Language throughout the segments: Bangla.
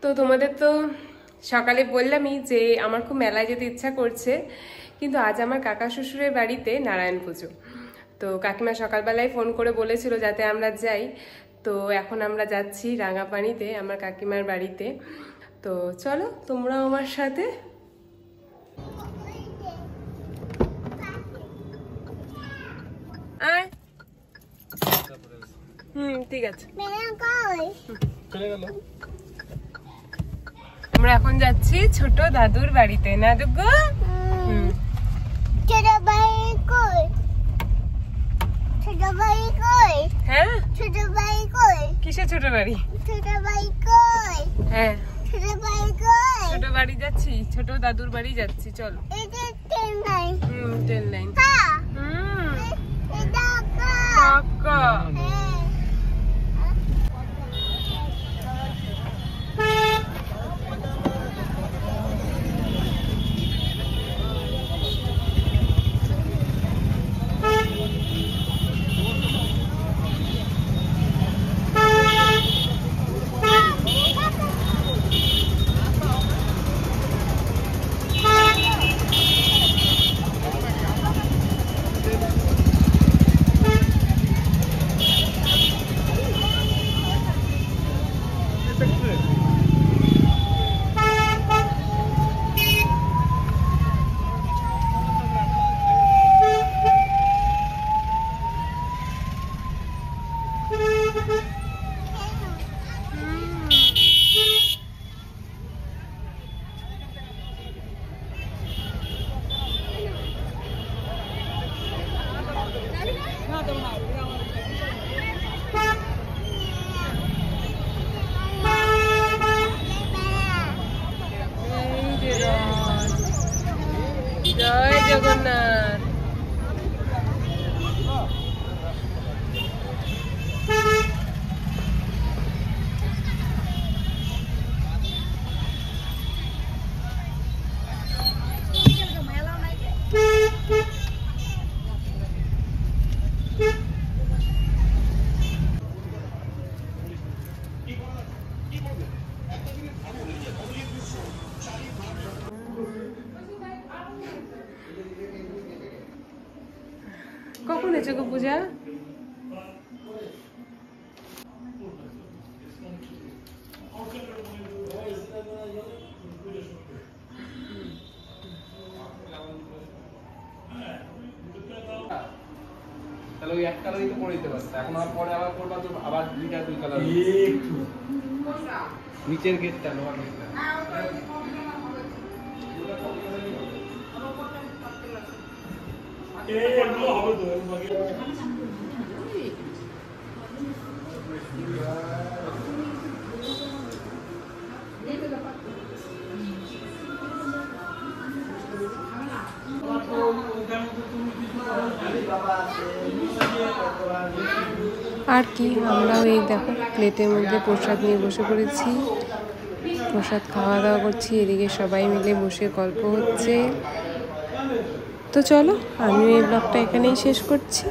তো তোমাদের তো সকালে বললামই যে আমার খুব মেলায় যেতে ইচ্ছা করছে, কিন্তু আজ আমার কাকা শ্বশুরের বাড়িতে নারায়ণ পুজো। তো কাকিমা সকালবেলায় ফোন করে বলেছিল যাতে আমরা যাই। তো এখন আমরা যাচ্ছি রাঙাপানিতে আমার কাকিমার বাড়িতে। তো চলো তোমরাও আমার সাথে। ঠিক আছে, আমরা এখন যাচ্ছি ছোট দাদুর বাড়িতে। না দুগো? ছোট ভাই কই? ছোট ভাই কই? হ্যাঁ, ছোট ভাই কই? কিসের ছোট বাড়ি? ছোট ভাই কই? হ্যাঁ, ছোট ভাই কই? ছোট বাড়ি যাচ্ছি, ছোট দাদুর বাড়ি যাচ্ছি। চলো। এটা ট্রেন লাইন। Train line. এটা কাকা। জয় জগন্নাথ। কখন এসে গো পূজা? তাহলে ওই এক কালারই তো পরে দিতে পারছে। এখন আর পরে আবার করবা তো আবার দুইটা দুই কালার। নিচের গেটটা লোহার গেটটা। এগুলো হবে তো আর কি, আমরাও এই দেখো প্লেটের মধ্যে প্রসাদ নিয়ে বসে পড়েছি, প্রসাদ খাওয়া দাওয়া করছি, এদিকে সবাই মিলে বসে গল্প হচ্ছে। তো চলো আমিও এই ব্লগটা এখানেই শেষ করছি,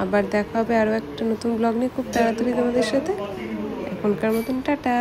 আবার দেখা হবে আরও একটা নতুন ব্লগ নিয়ে খুব তাড়াতাড়ি তোমাদের সাথে। এখনকার মতন টাটা।